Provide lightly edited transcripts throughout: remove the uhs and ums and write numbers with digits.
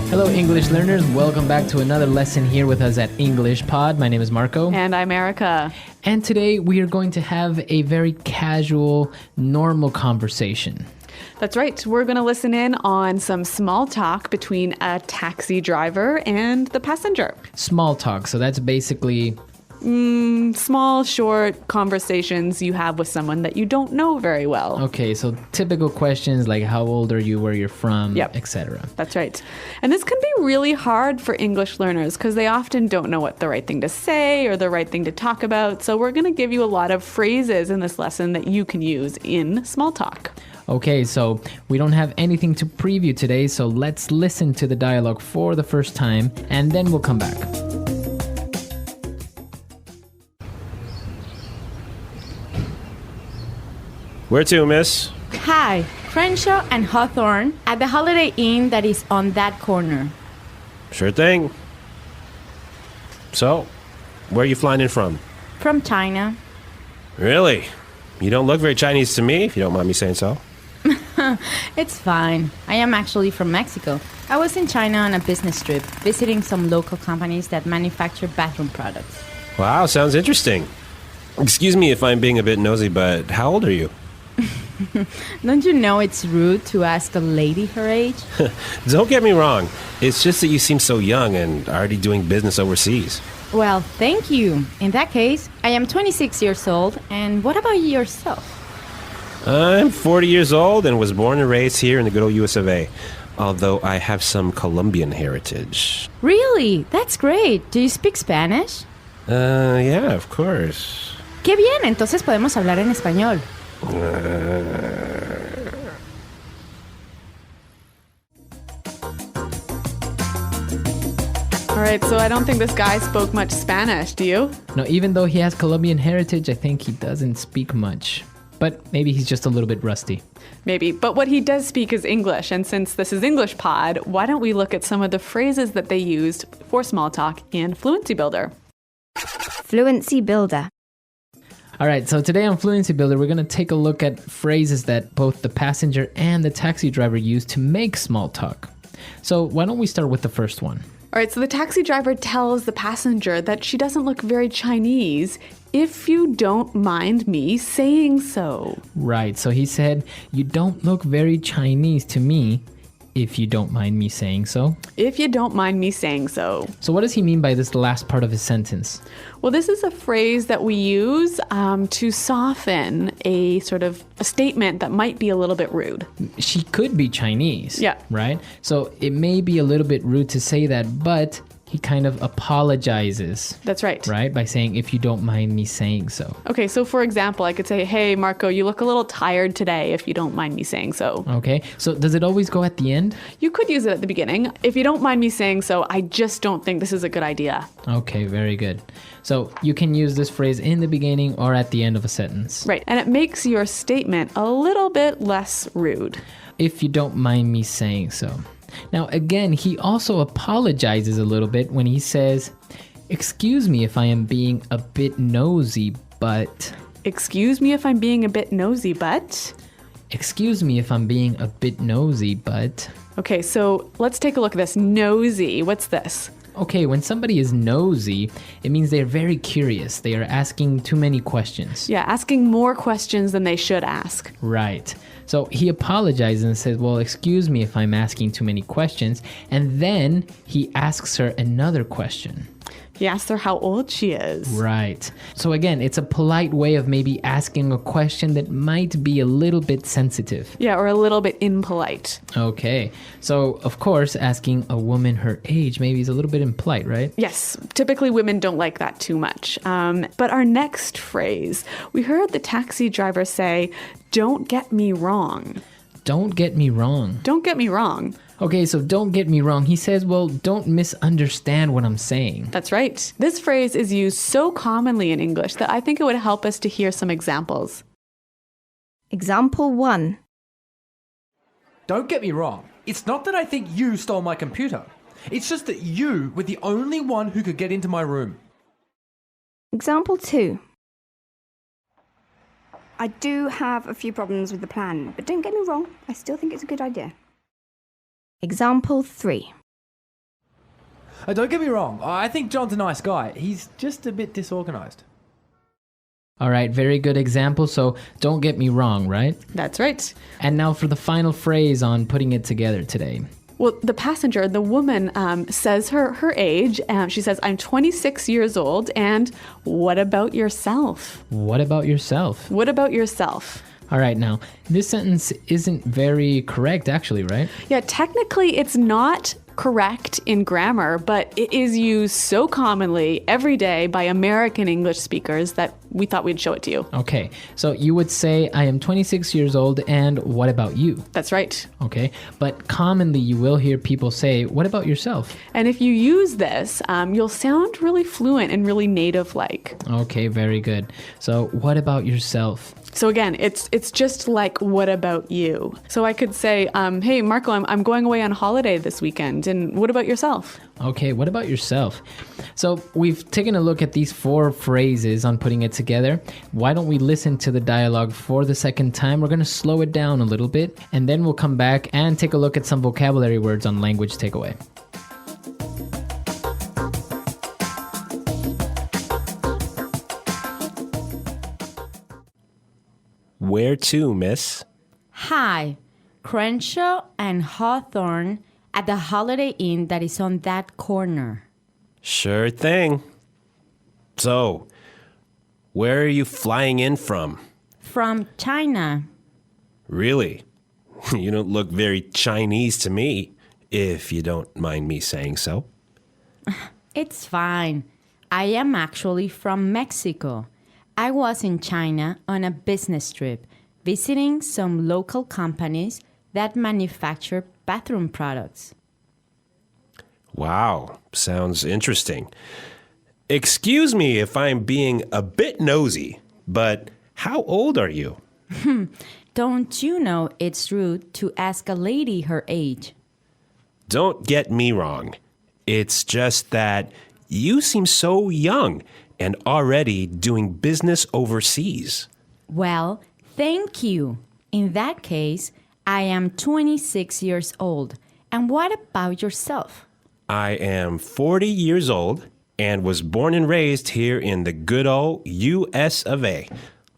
Hello, English learners. Welcome back to another lesson here with us at English Pod. My name is Marco. And I'm Erica. And today we are going to have a very casual, normal conversation. That's right. We're going to listen in on some small talk between a taxi driver and the passenger. Small talk. So that's basically... small, short conversations you have with someone that you don't know very well. Okay, so typical questions like how old are you, where you're from, Yep. etc. That's right. And this can be really hard for English learners because they often don't know what the right thing to say or the right thing to talk about. So we're going to give you a lot of phrases in this lesson that you can use in small talk. Okay, so we don't have anything to preview today, so let's listen to the dialogue for the first time, and then we'll come back. Where to, miss? Hi, Crenshaw and Hawthorne at the Holiday Inn that is on that corner. Sure thing. So, where are you flying in from? From China. Really? You don't look very Chinese to me, if you don't mind me saying so. It's fine. I am actually from Mexico. I was in China on a business trip, visiting some local companies that manufacture bathroom products. Wow, sounds interesting. Excuse me if I'm being a bit nosy, but how old are you? Don't you know it's rude to ask a lady her age? Don't get me wrong. It's just that you seem so young and already doing business overseas. Well, thank you. In that case, I am 26 years old. And what about yourself? I'm 40 years old and was born and raised here in the good old US of A. Although I have some Colombian heritage. Really? That's great. Do you speak Spanish? Yeah, of course. Qué bien, entonces podemos hablar en español. All right, so I don't think this guy spoke much Spanish, do you? No, even though he has Colombian heritage, I think he doesn't speak much. But maybe he's just a little bit rusty. Maybe, but what he does speak is English, and since this is English Pod, why don't we look at some of the phrases that they used for small talk in Fluency Builder? Fluency Builder. All right, so today on Fluency Builder, we're going to take a look at phrases that both the passenger and the taxi driver use to make small talk. So why don't we start with the first one? All right, so the taxi driver tells the passenger that she doesn't look very Chinese, if you don't mind me saying so. Right, so he said, you don't look very Chinese to me, if you don't mind me saying so. If you don't mind me saying so. So what does he mean by this last part of his sentence? Well, this is a phrase that we use to soften a sort of a statement that might be a little bit rude. She could be Chinese, Yeah. right? So it may be a little bit rude to say that, but he kind of apologizes. That's right. Right? By saying, if you don't mind me saying so. Okay, so for example, I could say, hey, Marco, you look a little tired today, if you don't mind me saying so. Okay, so does it always go at the end? You could use it at the beginning. If you don't mind me saying so, I just don't think this is a good idea. Okay, very good. So you can use this phrase in the beginning or at the end of a sentence. Right, and it makes your statement a little bit less rude. If you don't mind me saying so. Now, again, he also apologizes a little bit when he says, excuse me if I am being a bit nosy, but... Excuse me if I'm being a bit nosy, but... Excuse me if I'm being a bit nosy, but... Okay, so let's take a look at this. Nosy, what's this? Okay, when somebody is nosy, it means they're very curious. They are asking too many questions. Yeah, asking more questions than they should ask. Right. So he apologizes and says, well, excuse me if I'm asking too many questions. And then he asks her another question. He asks her how old she is. Right. So again, it's a polite way of maybe asking a question that might be a little bit sensitive. Yeah, or a little bit impolite. Okay. So, of course, asking a woman her age maybe is a little bit impolite, right? Yes, typically women don't like that too much. But our next phrase, we heard the taxi driver say, don't get me wrong. Don't get me wrong. Don't get me wrong. Okay, so don't get me wrong. He says, well, don't misunderstand what I'm saying. That's right. This phrase is used so commonly in English that I think it would help us to hear some examples. Example 1. Don't get me wrong. It's not that I think you stole my computer. It's just that you were the only one who could get into my room. Example 2. I do have a few problems with the plan, but don't get me wrong, I still think it's a good idea. Example 3. Don't get me wrong. I think John's a nice guy. He's just a bit disorganized. All right, very good example. So don't get me wrong, right? That's right. And now for the final phrase on putting it together today. Well, the passenger, the woman, says her age. She says, I'm 26 years old. And what about yourself? What about yourself? What about yourself? All right, now, this sentence isn't very correct, actually, right? Yeah, technically it's not correct in grammar, but it is used so commonly every day by American English speakers that we thought we'd show it to you. Okay, so you would say, I am 26 years old, and what about you? That's right. Okay, but commonly you will hear people say, what about yourself? And if you use this, you'll sound really fluent and really native-like. Okay, very good. So what about yourself? So again, it's just like, what about you? So I could say, hey, Marco, I'm going away on holiday this weekend. And what about yourself? Okay, what about yourself? So we've taken a look at these 4 phrases on putting it together. Why don't we listen to the dialogue for the second time? We're going to slow it down a little bit, and then we'll come back and take a look at some vocabulary words on language takeaway. Where to, miss? Hi, Crenshaw and Hawthorne at the Holiday Inn that is on that corner. Sure thing. So, where are you flying in from? From China. Really? You don't look very Chinese to me, if you don't mind me saying so. It's fine. I am actually from Mexico. I was in China on a business trip, visiting some local companies that manufacture bathroom products. Wow, sounds interesting. Excuse me if I'm being a bit nosy, but how old are you? Don't you know it's rude to ask a lady her age? Don't get me wrong. It's just that you seem so young and already doing business overseas. Well, thank you. In that case, I am 26 years old. And what about yourself? I am 40 years old and was born and raised here in the good old US of A,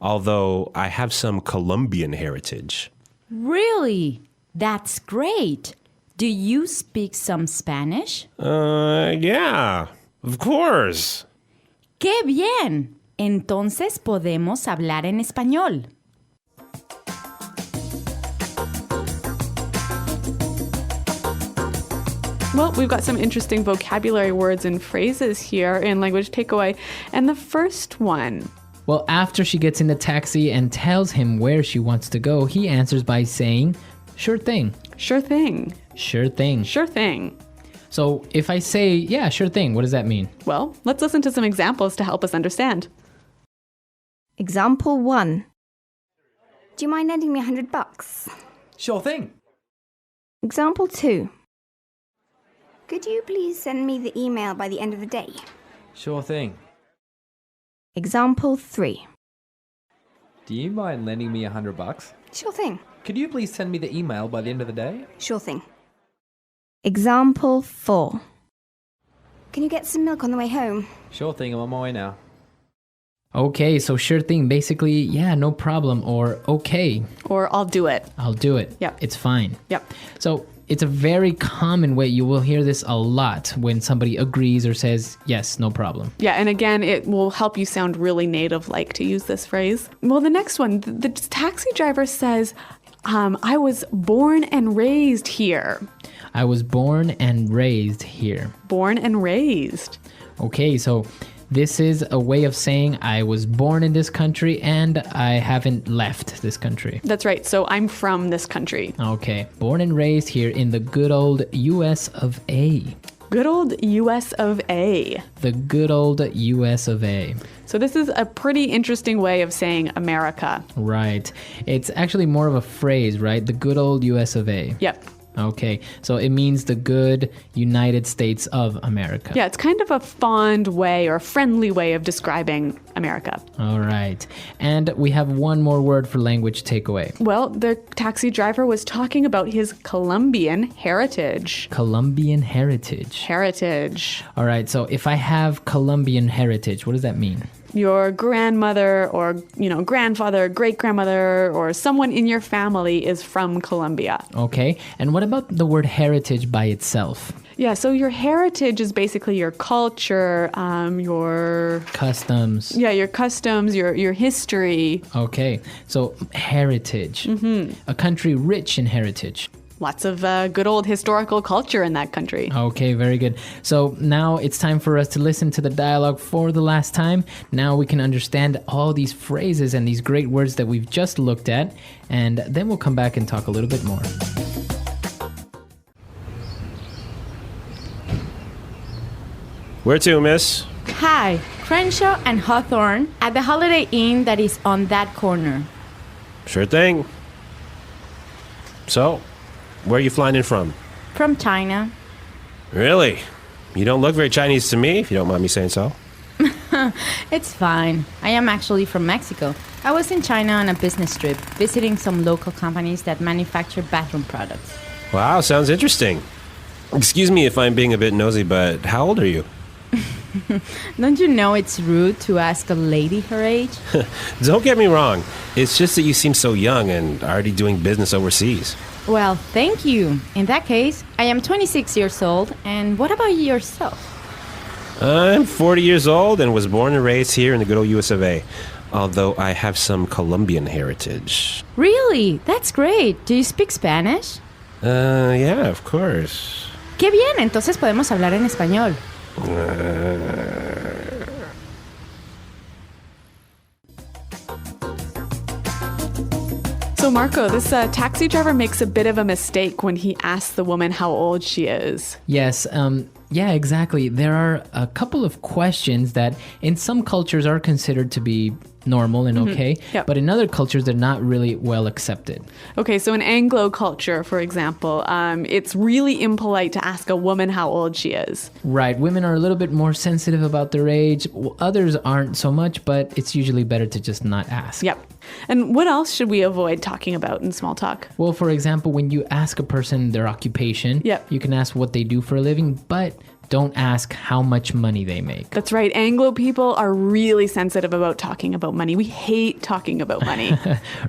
although I have some Colombian heritage. Really? That's great. Do you speak some Spanish? Yeah, of course. ¡Qué bien! Entonces podemos hablar en español. Well, we've got some interesting vocabulary words and phrases here in Language Takeaway. And the first one. Well, after she gets in the taxi and tells him where she wants to go, he answers by saying, sure thing. Sure thing. Sure thing. Sure thing. So if I say, yeah, sure thing, what does that mean? Well, let's listen to some examples to help us understand. Example 1. Do you mind lending me $100? Sure thing. Example 2. Could you please send me the email by the end of the day? Sure thing. Example 3. Do you mind lending me $100? Sure thing. Could you please send me the email by the end of the day? Sure thing. Example 4. Can you get some milk on the way home? Sure thing, I'm on my way now. Okay, so sure thing, basically, yeah, no problem, or okay, Or I'll do it. I'll do it. Yep. It's fine. Yep. So it's a very common way. You will hear this a lot when somebody agrees or says, yes, no problem. Yeah, and again, it will help you sound really native-like to use this phrase. Well, the next one, the taxi driver says, I was born and raised here. I was born and raised here. Born and raised. Okay, so this is a way of saying I was born in this country and I haven't left this country. That's right. So I'm from this country. Okay, born and raised here in the good old US of A. Good old US of A. The good old US of A. So this is a pretty interesting way of saying America. Right. It's actually more of a phrase, right? The good old US of A. Yep. Okay, so it means the good United States of America. Yeah, it's kind of a fond way or friendly way of describing America. All right. And we have one more word for language takeaway. Well, the taxi driver was talking about his Colombian heritage. Colombian heritage. Heritage. All right, so if I have Colombian heritage, what does that mean? Your grandmother or, grandfather, great-grandmother, or someone in your family is from Colombia. Okay, and what about the word heritage by itself? Yeah, so your heritage is basically your culture, your... Customs. Yeah, your customs, your history. Okay, so heritage. A country rich in heritage. Lots of good old historical culture in that country. Okay, very good. So now it's time for us to listen to the dialogue for the last time. Now we can understand all these phrases and these great words that we've just looked at, and then we'll come back and talk a little bit more. Where to, miss? Hi, Crenshaw and Hawthorne at the Holiday Inn that is on that corner. Sure thing. So, where are you flying in from? From China. Really? You don't look very Chinese to me, if you don't mind me saying so. It's fine. I am actually from Mexico. I was in China on a business trip, visiting some local companies that manufacture bathroom products. Wow, sounds interesting. Excuse me if I'm being a bit nosy, but how old are you? Don't you know it's rude to ask a lady her age? Don't get me wrong. It's just that you seem so young and already doing business overseas. Well, thank you. In that case, I am 26 years old, and what about yourself? I'm 40 years old and was born and raised here in the good old US of A, although I have some Colombian heritage. Really? That's great. Do you speak Spanish? Yeah, of course. Qué bien, entonces podemos hablar en español. So Marco, this taxi driver makes a bit of a mistake when he asks the woman how old she is. Yes, yeah, exactly. There are a couple of questions that in some cultures are considered to be normal and okay, Yep. but in other cultures they're not really well accepted. Okay, so in Anglo culture, for example, it's really impolite to ask a woman how old she is. Right, women are a little bit more sensitive about their age. Others aren't so much, but it's usually better to just not ask. Yep. And what else should we avoid talking about in small talk? Well, for example, when you ask a person their occupation, Yep. you can ask what they do for a living, but don't ask how much money they make. That's right. Anglo people are really sensitive about talking about money. We hate talking about money.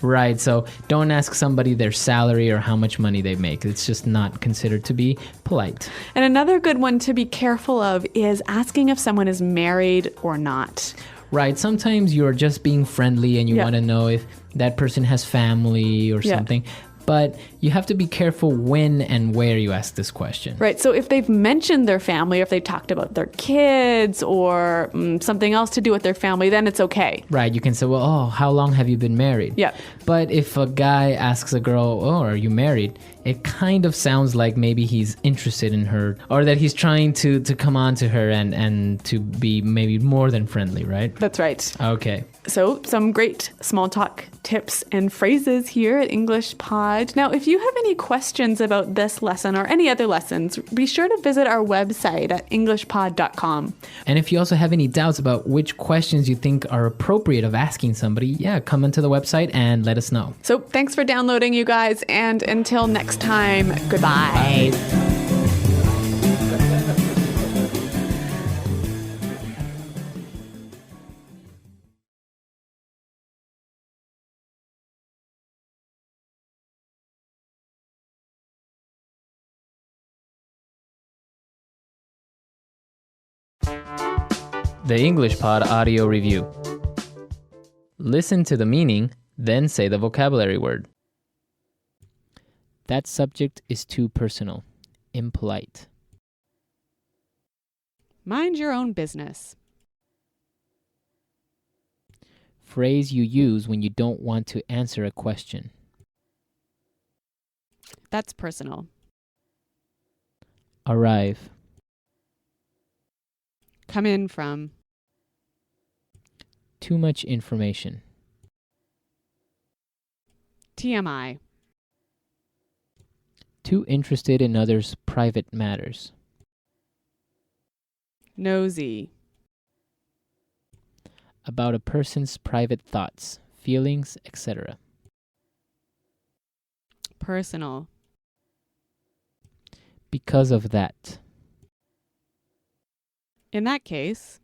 Right, so don't ask somebody their salary or how much money they make. It's just not considered to be polite. And another good one to be careful of is asking if someone is married or not. Right, sometimes you're just being friendly and you Yeah. want to know if that person has family or Yeah. something. But you have to be careful when and where you ask this question. Right. So if they've mentioned their family, or if they talked about their kids or something else to do with their family, then it's okay. Right, you can say, well, oh, how long have you been married? Yeah. But if a guy asks a girl, oh, are you married? It kind of sounds like maybe he's interested in her or that he's trying to come on to her and to be maybe more than friendly, right? That's right. Okay. So some great small talk tips and phrases here at English Pod. Now, if you have any questions about this lesson or any other lessons, be sure to visit our website at englishpod.com. And if you also have any doubts about which questions you think are appropriate of asking somebody, yeah, come into the website and let us know. So thanks for downloading, you guys, and until next time, goodbye. The English Pod Audio Review. Listen to the meaning, then say the vocabulary word. That subject is too personal. Impolite. Mind your own business. Phrase you use when you don't want to answer a question. That's personal. Arrive. Come in from. Too much information. TMI. Too interested in others' private matters. Nosy. About a person's private thoughts, feelings, etc. Personal. Because of that. In that case.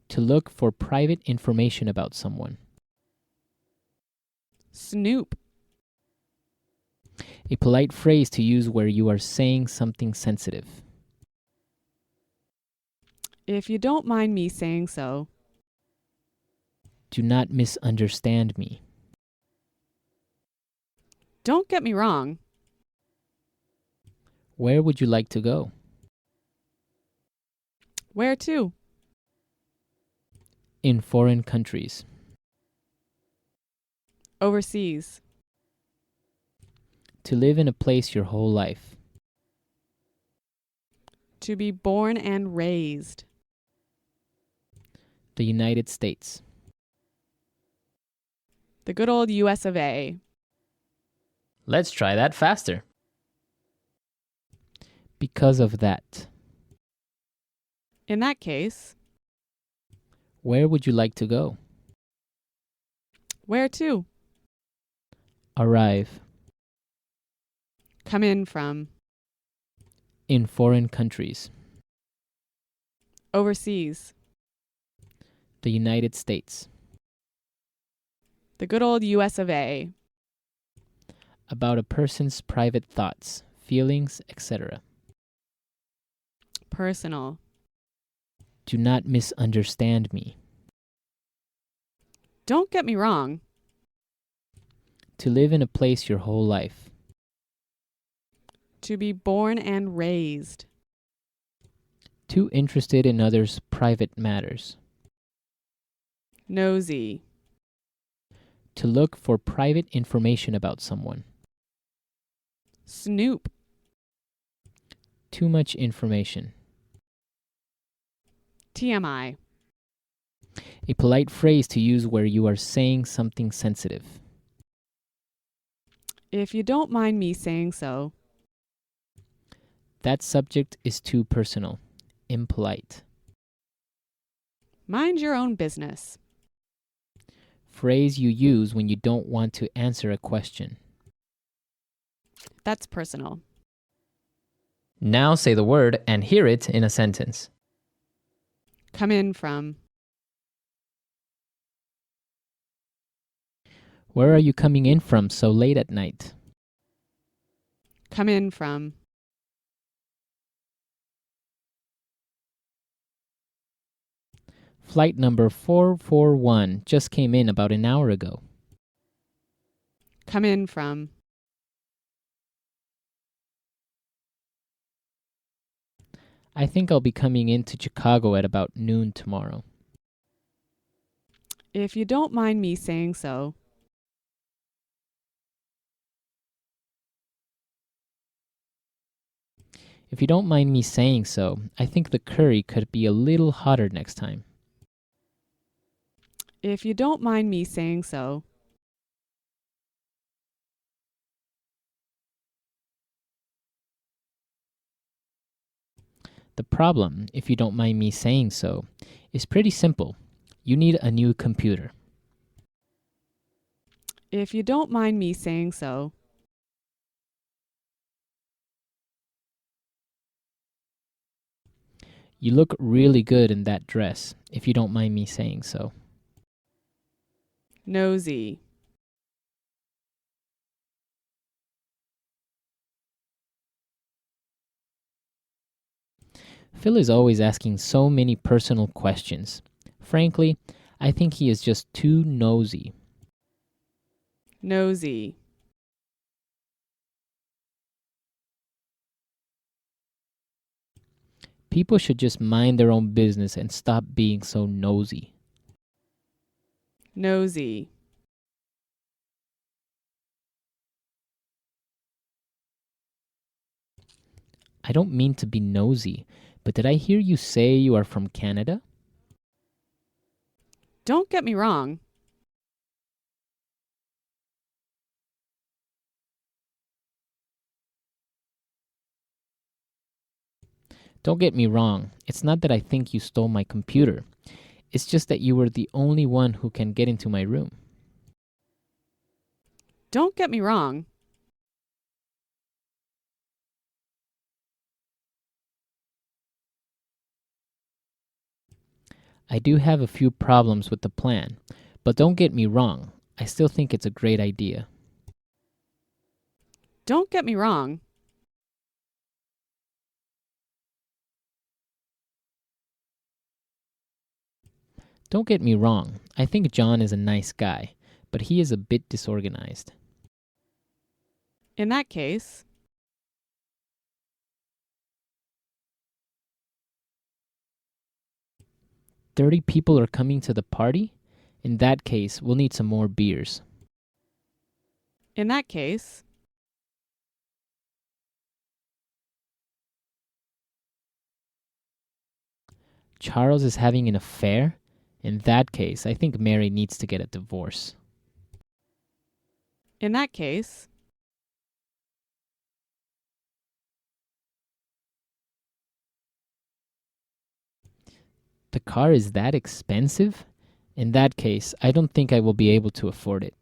To look for private information about someone. Snoop. A polite phrase to use where you are saying something sensitive. If you don't mind me saying so. Do not misunderstand me. Don't get me wrong. Where would you like to go? Where to? In foreign countries. Overseas. To live in a place your whole life. To be born and raised. The United States. The good old US of A. Let's try that faster. Because of that. In that case. Where would you like to go? Where to? Arrive. Come in from. In foreign countries. Overseas. The United States. The good old US of A. About a person's private thoughts, feelings, etc. Personal. Do not misunderstand me. Don't get me wrong. To live in a place your whole life. To be born and raised. Too interested in others' private matters. Nosy. To look for private information about someone. Snoop. Too much information. TMI. A polite phrase to use where you are saying something sensitive. If you don't mind me saying so. That subject is too personal, impolite. Mind your own business. Phrase you use when you don't want to answer a question. That's personal. Now say the word and hear it in a sentence. Come in from. Where are you coming in from so late at night? Come in from. Flight number 441 just came in about an hour ago. Come in from. I think I'll be coming into Chicago at about noon tomorrow. If you don't mind me saying so. If you don't mind me saying so, I think the curry could be a little hotter next time. If you don't mind me saying so. The problem, if you don't mind me saying so, is pretty simple. You need a new computer. If you don't mind me saying so. You look really good in that dress, if you don't mind me saying so. Nosy. Phil is always asking so many personal questions. Frankly, I think he is just too nosy. Nosy. People should just mind their own business and stop being so nosy. Nosy. I don't mean to be nosy, but did I hear you say you are from Canada? Don't get me wrong. Don't get me wrong. It's not that I think you stole my computer. It's just that you were the only one who can get into my room. Don't get me wrong. I do have a few problems with the plan, but don't get me wrong. I still think it's a great idea. Don't get me wrong. Don't get me wrong. I think John is a nice guy, but he is a bit disorganized. In that case, 30 people are coming to the party? In that case, we'll need some more beers. in that case, Charles is having an affair? In that case, I think Mary needs to get a divorce. in that case, The car is that expensive? In that case, I don't think I will be able to afford it.